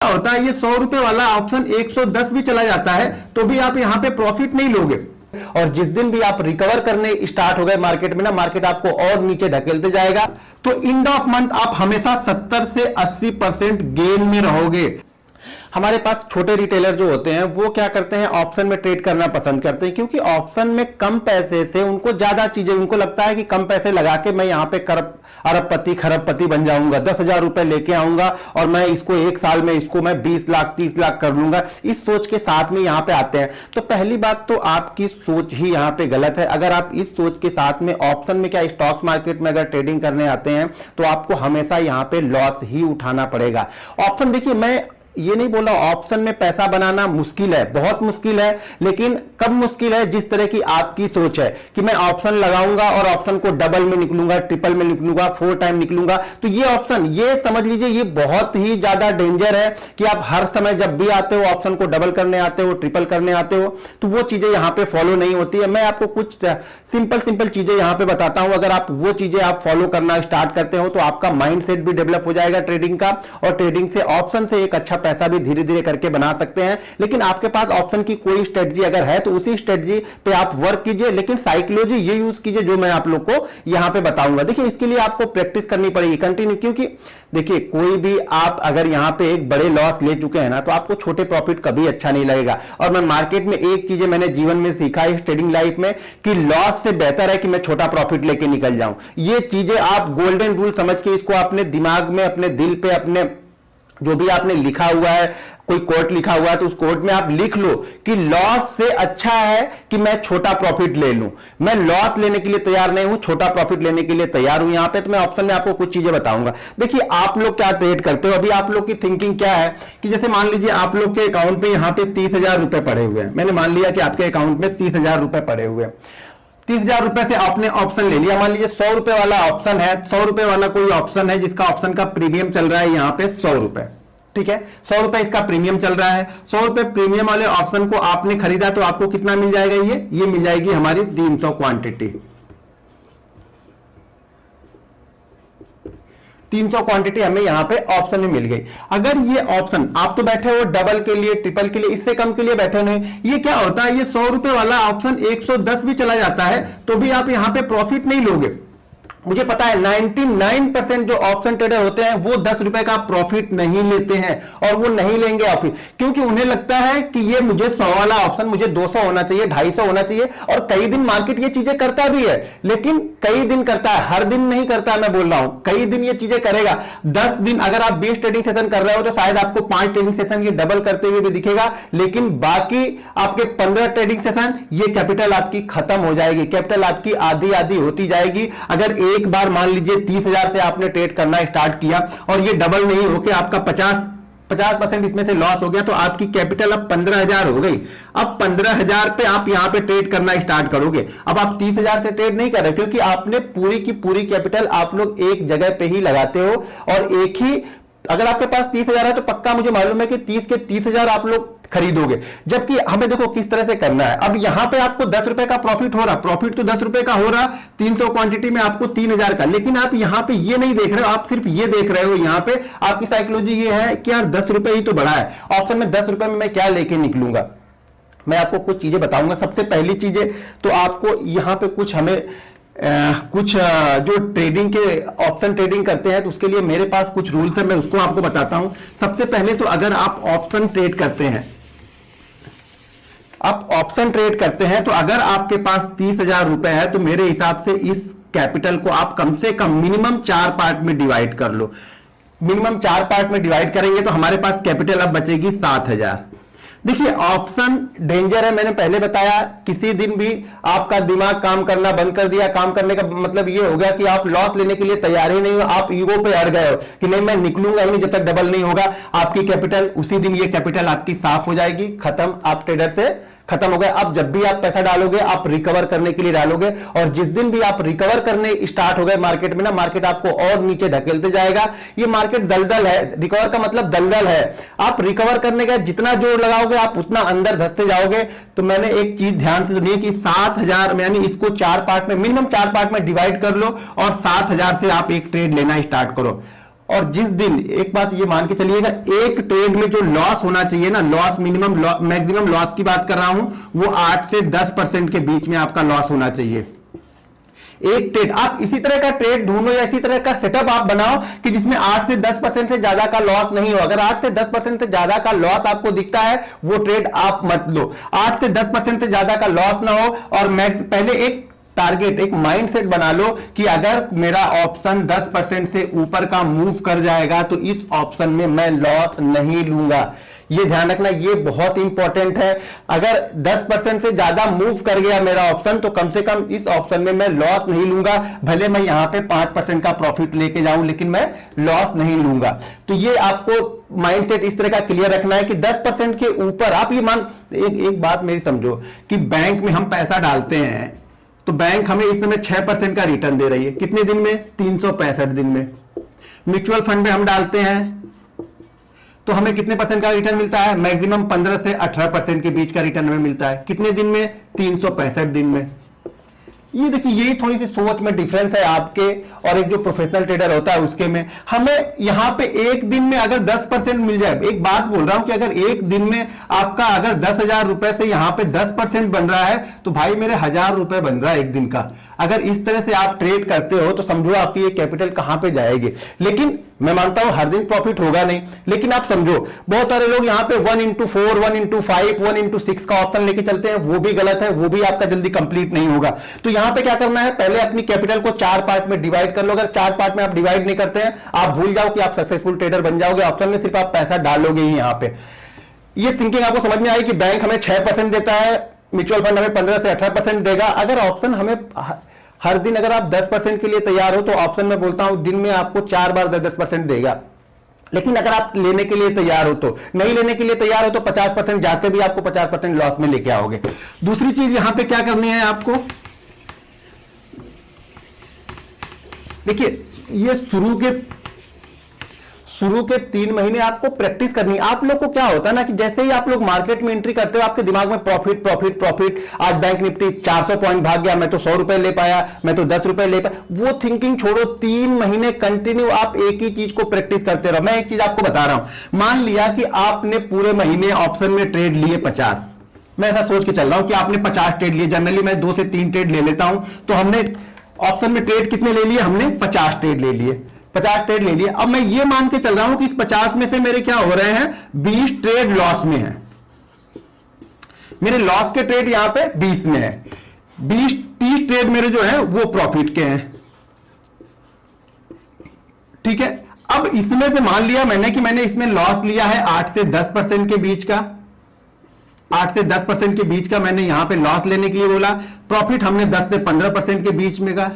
होता है, ये 100 रुपए वाला ऑप्शन 110 भी चला जाता है तो भी आप यहां पे प्रॉफिट नहीं लोगे। और जिस दिन भी आप रिकवर करने स्टार्ट हो गए मार्केट में ना, मार्केट आपको और नीचे ढकेलते जाएगा, तो एंड ऑफ मंथ आप हमेशा 70 से 80% गेन में रहोगे। हमारे पास छोटे रिटेलर जो होते हैं वो क्या करते हैं, ऑप्शन में ट्रेड करना पसंद करते हैं, क्योंकि ऑप्शन में कम पैसे से उनको ज्यादा चीजें, उनको लगता है कि कम पैसे लगा के मैं यहां पे अरबपति खरबपति बन जाऊंगा, 10,000 रुपए लेके आऊंगा और मैं इसको एक साल में इसको मैं 20 लाख 30 लाख कर लूंगा, इस सोच के साथ में यहां पे आते हैं। तो पहली बात तो आपकी सोच ही यहां पे गलत है। अगर आप इस सोच के साथ में ऑप्शन में क्या स्टॉक्स मार्केट में अगर ट्रेडिंग करने आते हैं तो आपको हमेशा यहां पे लॉस ही उठाना पड़ेगा। ऑप्शन देखिए, मैं ये नहीं बोला ऑप्शन में पैसा बनाना मुश्किल है, बहुत मुश्किल है, लेकिन कब मुश्किल है, जिस तरह की आपकी सोच है कि मैं ऑप्शन लगाऊंगा और ऑप्शन को डबल में निकलूंगा, ट्रिपल में निकलूंगा, 4 टाइम निकलूंगा, तो ये ऑप्शन, ये समझ लीजिए ये बहुत ही ज्यादा डेंजर है कि आप हर समय जब भी आते हो ऑप्शन को डबल करने आते हो, ट्रिपल करने आते हो, तो वो चीजें यहां पे फॉलो नहीं होती है। मैं आपको कुछ सिंपल चीजें यहां पे बताता हूं, अगर आप वो चीजें आप फॉलो करना स्टार्ट करते हो तो आपका माइंडसेट भी डेवलप हो जाएगा ट्रेडिंग का, और ट्रेडिंग से ऑप्शन से एक अच्छा पैसा भी धीरे धीरे करके बना सकते हैं। लेकिन आपके पास ऑप्शन की कोई स्ट्रेटजी अगर है तो उसी स्ट्रेटजी पे आप वर्क कीजिए, लेकिन साइकोलॉजी ये यूज कीजिए जो मैं आप लोग को यहां पे बताऊंगा। देखिए इसके लिए आपको प्रैक्टिस करनी पड़ेगी कंटिन्यू, क्योंकि देखिए कोई भी आप अगर यहां पे एक बड़े लॉस ले चुके हैं ना तो आपको छोटे प्रॉफिट कभी अच्छा नहीं लगेगा। और मैं मार्केट में एक चीज मैंने जीवन में सीखा इस ट्रेडिंग लाइफ में कि लॉस से बेहतर है कि मैं छोटा प्रॉफिट लेके निकल जाऊं। ये चीजें आप गोल्डन रूल समझ के इसको अपने दिमाग में, अपने दिल पे, अपने जो भी आपने लिखा हुआ है, कोई कोट लिखा हुआ है तो उस कोट में आप लिख लो कि लॉस से अच्छा है कि मैं छोटा प्रॉफिट ले लूं। मैं लॉस लेने के लिए तैयार नहीं हूं, छोटा प्रॉफिट लेने के लिए तैयार हूं। यहां पे तो मैं ऑप्शन में आपको कुछ चीजें बताऊंगा। देखिए आप लोग क्या ट्रेड करते हो, अभी आप लोग की थिंकिंग क्या है कि जैसे मान लीजिए आप लोग के अकाउंट में यहां पे 30,000 रुपए पड़े हुए हैं। मैंने मान लिया कि आपके अकाउंट में 30,000 रुपए पड़े हुए हैं। 30,000 रुपए से आपने ऑप्शन ले लिया, मान लीजिए 100 रुपए वाला ऑप्शन है, 100 रुपए वाला कोई ऑप्शन है जिसका ऑप्शन का प्रीमियम चल रहा है यहां पे 100 रुपए, ठीक है, 100 रुपए इसका प्रीमियम चल रहा है। 100 रुपए प्रीमियम वाले ऑप्शन को आपने खरीदा तो आपको कितना मिल जाएगा, ये मिल जाएगी हमारी 300 क्वांटिटी। 300 क्वांटिटी हमें यहां पे ऑप्शन में मिल गई। अगर ये ऑप्शन आप तो बैठे हो डबल के लिए, ट्रिपल के लिए, इससे कम के लिए बैठे नहीं, ये क्या होता है, ये 100 रुपए वाला ऑप्शन 110 भी चला जाता है तो भी आप यहां पे प्रॉफिट नहीं लोगे। मुझे पता है 99% जो ऑप्शन ट्रेडर होते हैं वो 10 रुपए का प्रॉफिट नहीं लेते हैं, और वो नहीं लेंगे ऑप्शन, क्योंकि उन्हें लगता है कि ये मुझे 100 वाला ऑप्शन मुझे 200 होना चाहिए, 250 होना चाहिए। और कई दिन मार्केट ये चीजें करता भी है, लेकिन कई दिन करता है, हर दिन नहीं करता। मैं बोल रहा हूं कई दिन ये चीजें करेगा। 10 दिन अगर आप 20 ट्रेडिंग सेशन कर रहे हो तो शायद आपको 5 ट्रेडिंग सेशन ये डबल करते हुए भी दिखेगा, लेकिन बाकी आपके 15 ट्रेडिंग सेशन ये कैपिटल आपकी खत्म हो जाएगी, कैपिटल आपकी आधी आधी होती जाएगी। अगर एक बार मान लीजिए 30,000 से आपने ट्रेड करना स्टार्ट किया और ये डबल नहीं होके आपका 50% इसमें से लॉस हो गया, तो आपकी कैपिटल अब 15,000 हो गई। अब 15,000 पे आप यहां पे ट्रेड करना स्टार्ट करोगे। अब आप 30,000 से ट्रेड नहीं कर रहे, क्योंकि आपने पूरी की पूरी कैपिटल आप लोग एक जगह पे ही लगाते हो, और एक ही, अगर आपके पास 30,000 है तो पक्का मुझे मालूम है कि 30 के 30,000 आप लोग खरीदोगे। जबकि हमें देखो किस तरह से करना है। अब यहां पे आपको 10 रुपए का प्रॉफिट हो रहा, प्रॉफिट तो 10 रुपए का हो रहा, 300 क्वांटिटी में आपको 3,000 का, लेकिन आप यहां पे ये नहीं देख रहे हो, आप सिर्फ ये देख रहे हो। यहां पे आपकी साइकोलॉजी ये है कि यार 10 रुपए ही तो बड़ा है, ऑप्शन में 10 रुपए में मैं क्या लेके निकलूंगा। मैं आपको कुछ चीजें बताऊंगा। सबसे पहली चीजें तो आपको यहां पे कुछ हमें कुछ जो ट्रेडिंग के ऑप्शन ट्रेडिंग करते हैं तो उसके लिए मेरे पास कुछ रूल्स है, मैं उसको आपको बताता हूं। सबसे पहले तो अगर आप ऑप्शन ट्रेड करते हैं, आप ऑप्शन ट्रेड करते हैं तो अगर आपके पास 30,000 रुपए है तो मेरे हिसाब से इस कैपिटल को आप कम से कम मिनिमम 4 पार्ट में डिवाइड कर लो। मिनिमम 4 पार्ट में डिवाइड करेंगे तो हमारे पास कैपिटल अब बचेगी 7,000। देखिए ऑप्शन डेंजर है, मैंने पहले बताया। किसी दिन भी आपका दिमाग काम करना बंद कर दिया, काम करने का मतलब ये हो गया कि आप लॉस लेने के लिए तैयार ही नहीं हो, आप ईगो पे अड़ गए हो कि नहीं मैं निकलूंगा ही नहीं जब तक डबल नहीं होगा। आपकी कैपिटल उसी दिन, ये कैपिटल आपकी साफ हो जाएगी, खत्म, आप ट्रेडर से खत्म हो गए। अब जब भी आप पैसा डालोगे आप रिकवर करने के लिए डालोगे, और जिस दिन भी आप रिकवर करने स्टार्ट हो गए मार्केट में ना, मार्केट आपको और नीचे ढकेलते जाएगा। ये मार्केट दलदल है, रिकवर का मतलब दलदल है। आप रिकवर करने का जितना जोर लगाओगे आप उतना अंदर धसते जाओगे। तो मैंने एक चीज ध्यान से सुनिए कि 7,000 यानी इसको 4 पार्ट में, मिनिमम 4 पार्ट में डिवाइड कर लो, और 7,000 से आप एक ट्रेड लेना स्टार्ट करो। और जिस दिन, एक बात ये मान के चलिएगा, एक ट्रेड में जो लॉस होना चाहिए ना, लॉस मिनिमम मैक्सिमम लॉस की बात कर रहा हूं, वो 8 से 10% के बीच में आपका लॉस होना चाहिए एक ट्रेड। आप इसी तरह का ट्रेड ढूंढो या इसी तरह का सेटअप आप बनाओ कि जिसमें 8 से 10% से ज्यादा का लॉस नहीं हो। अगर 8 से 10% से ज्यादा का लॉस आपको दिखता है, वो ट्रेड आप मत लो। 8 से 10% से ज्यादा का लॉस ना हो, और मैं पहले एक टारगेट, एक माइंडसेट बना लो कि अगर मेरा ऑप्शन 10% से ऊपर का मूव कर जाएगा तो इस ऑप्शन में मैं लॉस नहीं लूंगा। ये ध्यान रखना, ये बहुत इंपॉर्टेंट है। अगर 10% से ज्यादा मूव कर गया मेरा ऑप्शन, तो कम से कम इस ऑप्शन में मैं लॉस नहीं लूंगा। भले मैं यहां पे 5% का प्रॉफिट लेके जाऊं, लेकिन मैं लॉस नहीं लूंगा। तो ये आपको माइंडसेट इस तरह का क्लियर रखना है कि 10% के ऊपर आप ये एक बात मेरी समझो कि बैंक में हम पैसा डालते हैं, तो बैंक हमें इस समय 6% का रिटर्न दे रही है। कितने दिन में? 365 दिन में। म्यूचुअल फंड में हम डालते हैं तो हमें कितने परसेंट का रिटर्न मिलता है? मैक्सिमम 15 से 18% के बीच का रिटर्न हमें मिलता है। कितने दिन में? 365 दिन में। ये देखिए, यही थोड़ी सी सोच में डिफरेंस है आपके और एक जो प्रोफेशनल ट्रेडर होता है उसके में। हमें यहां पे एक दिन में अगर 10% मिल जाए, एक बात बोल रहा हूं कि अगर एक दिन में आपका अगर 10,000 रुपए से यहां पे 10% बन रहा है, तो भाई मेरे 1,000 रुपए बन रहा है एक दिन का। अगर इस तरह से आप ट्रेड करते हो तो समझो आपकी ये कैपिटल कहां पे जाएगी। लेकिन मैं मानता हूं हर दिन प्रॉफिट होगा नहीं, लेकिन आप समझो बहुत सारे लोग यहां पे 1x4, 1x5, 1x6 का ऑप्शन लेके चलते हैं, वो भी गलत है, वो भी आपका जल्दी कंप्लीट नहीं होगा। तो यहां पे क्या करना है, पहले अपनी कैपिटल को 4 पार्ट में डिवाइड कर लो। अगर 4 पार्ट में आप डिवाइड नहीं करते हैं, आप भूल जाओ कि आप सक्सेसफुल ट्रेडर बन जाओगे। ऑप्शन में सिर्फ आप पैसा डालोगे ही। यहां पे ये थिंकिंग आपको समझ में आई कि बैंक हमें 6% देता है, म्यूचुअल फंड हमें 15 से 18% देगा। अगर ऑप्शन हमें हर दिन अगर आप 10% के लिए तैयार हो, तो ऑप्शन में बोलता हूं दिन में आपको 4 बार 10% देगा। लेकिन अगर आप लेने के लिए तैयार हो, तो नहीं लेने के लिए तैयार हो, तो 50% जाके भी आपको 50% लॉस में लेके आओगे। दूसरी चीज यहां पे क्या करनी है आपको, देखिए ये शुरू के 3 महीने आपको प्रैक्टिस करनी है। आप लोग को क्या होता है ना कि जैसे ही आप लोग मार्केट में एंट्री करते हो, आपके दिमाग में प्रॉफिट प्रॉफिट प्रॉफिट। आज बैंक निफ्टी 400 पॉइंट भाग गया, मैं तो 100 रुपए ले पाया, मैं तो 10 रुपए ले पाया। वो थिंकिंग छोड़ो, 3 महीने कंटिन्यू आप एक ही चीज को प्रैक्टिस करते रहो। मैं एक चीज आपको बता रहा हूं, मान लिया कि आपने पूरे महीने ऑप्शन में ट्रेड लिए 50, मैं ऐसा सोच के चल रहा हूं कि आपने 50 ट्रेड लिए। जनरली मैं 2 से 3 ट्रेड ले लेता हूं, तो हमने ऑप्शन में ट्रेड कितने ले लिए? हमने 50 ट्रेड ले लिए, 50 ट्रेड ले लिए। अब मैं ये मान के चल रहा हूं कि इस 50 में से मेरे क्या हो रहे हैं, 20 ट्रेड लॉस में है। मेरे लॉस के ट्रेड यहां पे 20 में है, 30 ट्रेड मेरे जो है वो प्रॉफिट के हैं। ठीक है, अब इसमें से मान लिया मैंने कि मैंने इसमें लॉस लिया है 8 से 10% के बीच का। 8 से 10% के बीच का मैंने यहां पे लॉस लेने के लिए बोला। प्रॉफिट हमने 10 से 15% के बीच में का।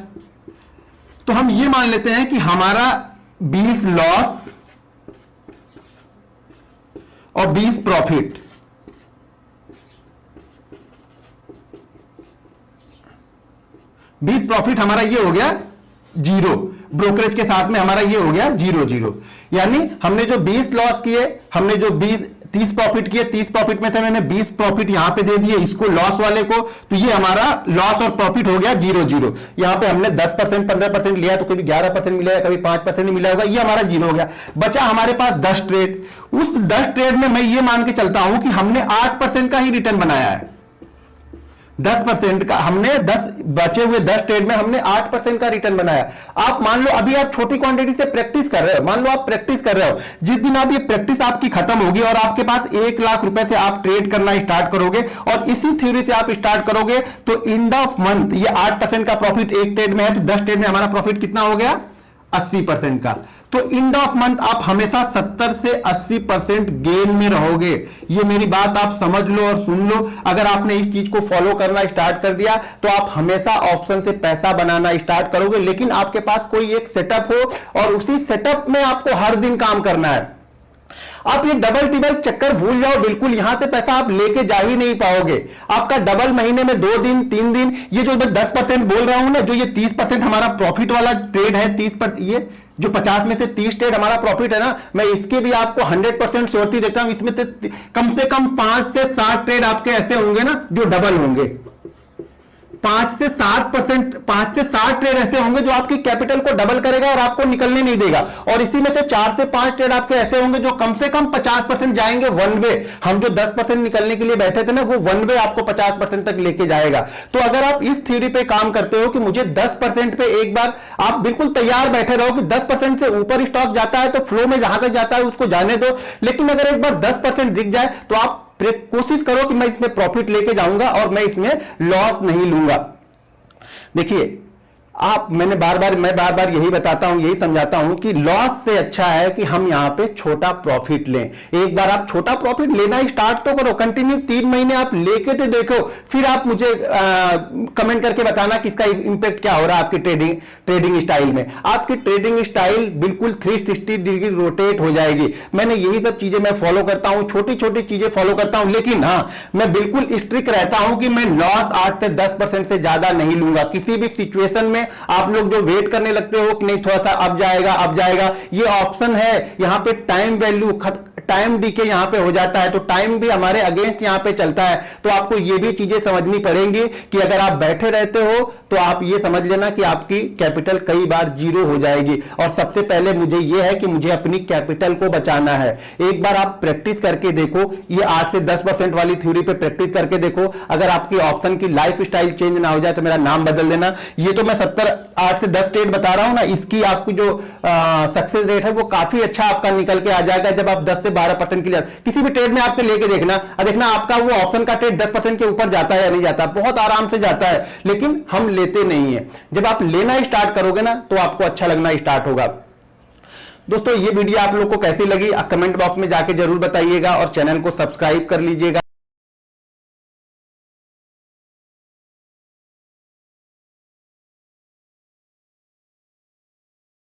तो हम ये मान लेते हैं कि हमारा 20 लॉस और 20 प्रॉफिट, हमारा ये हो गया 0। ब्रोकरेज के साथ में हमारा ये हो गया 0-0। यानी हमने जो 20 लॉस किए, हमने जो 30 प्रॉफिट किए, 30 प्रॉफिट में से मैंने 20 प्रॉफिट यहां पे दे दिए इसको, लॉस वाले को। तो ये हमारा लॉस और प्रॉफिट हो गया 0-0। यहां पे हमने 10% 15% लिया, तो कभी 11% मिला, कभी 5% मिला होगा, ये हमारा 0 हो गया। बचा हमारे पास 10 ट्रेड। उस 10 ट्रेड में मैं ये मान के चलता हूं कि हमने 8% का ही रिटर्न बनाया है। 10% का हमने 10 बचे हुए 10 ट्रेड में हमने 8% का रिटर्न बनाया। आप मान लो अभी आप छोटी क्वांटिटी से प्रैक्टिस कर रहे हो, मान लो आप प्रैक्टिस कर रहे हो, जिस दिन आप ये प्रैक्टिस आपकी खत्म होगी और आपके पास 1 लाख रुपए से आप ट्रेड करना स्टार्ट करोगे और इसी थ्योरी से आप स्टार्ट करोगे, तो एंड ऑफ मंथ ये 8% का प्रॉफिट एक ट्रेड में है, तो 10 ट्रेड में हमारा प्रॉफिट कितना हो गया? 80% का। तो एंड ऑफ मंथ आप हमेशा 70 से 80% गेन में रहोगे। ये मेरी बात आप समझ लो और सुन लो। अगर आपने इस चीज को फॉलो करना स्टार्ट कर दिया, तो आप हमेशा ऑप्शन से पैसा बनाना स्टार्ट करोगे। लेकिन आपके पास कोई एक सेटअप हो और उसी सेटअप में आपको हर दिन काम करना है। आप ये डबल टिबल चक्कर भूल जाओ बिल्कुल। यहां से पैसा आप लेके जा ही नहीं पाओगे। आपका डबल महीने में 2 दिन 3 दिन, ये जो मैं 10% बोल रहा हूं ना, जो ये 30% हमारा प्रॉफिट वाला ट्रेड है, 30%, ये जो 50 में से 30 ट्रेड हमारा प्रॉफिट है ना, मैं इसके भी आपको 100% श्योरिटी देता हूं। इसमें कम से कम 5 से 7 ट्रेड आपके ऐसे होंगे ना जो डबल होंगे। 5 से 60 ट्रेड ऐसे होंगे जो आपकी कैपिटल को डबल करेगा और आपको निकलने नहीं देगा, और इसी में से 4 से 5 ट्रेड आपके ऐसे होंगे जो कम से कम 50% जाएंगे वन वे। हम जो 10% निकलने के लिए बैठे थे ना, वो वन वे आपको 50% तक लेके जाएगा। तो अगर आप इस थ्योरी पे काम करते हो कि मुझे 10% पे एक बार, आप बिल्कुल तैयार बैठे रहो कि 10% से ऊपर स्टॉक जाता है तो फ्लो में जहां तक जाता है उसको जाने दो, लेकिन अगर एक बार 10% दिख जाए तो आप कोशिश करो कि मैं इसमें प्रॉफिट लेके जाऊंगा और मैं इसमें लॉस नहीं लूंगा। देखिए, मैं बार बार यही बताता हूं, यही समझाता हूं कि लॉस से अच्छा है कि हम यहां पे छोटा प्रॉफिट लें। एक बार आप छोटा प्रॉफिट लेना स्टार्ट तो करो, कंटिन्यू 3 महीने आप लेके तो देखो, फिर आप मुझे कमेंट करके बताना कि इसका इंपैक्ट क्या हो रहा है आपकी ट्रेडिंग स्टाइल में। आपकी ट्रेडिंग स्टाइल बिल्कुल 360 डिग्री रोटेट हो जाएगी। मैंने यही सब चीजें मैं फॉलो करता हूं, छोटी छोटी चीजें फॉलो करता हूं, लेकिन हाँ, मैं बिल्कुल स्ट्रिक्ट रहता हूं कि मैं लॉस 8 से 10% से ज्यादा नहीं लूंगा किसी भी सिचुएशन में। आप लोग जो वेट करने लगते हो कि नहीं थोड़ा सा अब जाएगा, ये ऑप्शन है, यहां पे टाइम वैल्यू, टाइम डीके यहां पे हो जाता है, तो टाइम भी हमारे अगेंस्ट यहां पे चलता है। तो आपको ये भी चीजें समझनी पड़ेंगी कि अगर आप बैठे रहते हो तो आप ये समझ लेना कि आपकी कैपिटल कई बार जीरो हो जाएगी। और सबसे पहले मुझे ये है कि मुझे अपनी कैपिटल को बचाना है। एक बार आप प्रैक्टिस करके देखो, ये 8 से 10% वाली थ्योरी पे प्रैक्टिस करके देखो। अगर आपकी ऑप्शन की लाइफ स्टाइल चेंज ना हो जाए तो मेरा नाम बदल देना। ये तो मैं 8 से 10 ट्रेड बता रहा हूं ना, इसकी आपकी जो सक्सेस रेट है वो काफी अच्छा आपका निकल के आ जाएगा जब आप 10 से 12% के लिए किसी भी ट्रेड में आपके लेके देखना आपका वो ऑप्शन का ट्रेड 10% के ऊपर जाता है या नहीं जाता, बहुत आराम से जाता है, लेकिन हम लेते नहीं है। जब आप लेना स्टार्ट करोगे ना तो आपको अच्छा लगना स्टार्ट होगा। दोस्तों, ये वीडियो आप लोग को कैसी लगी कमेंट बॉक्स में जाके जरूर बताइएगा और चैनल को सब्सक्राइब कर लीजिएगा।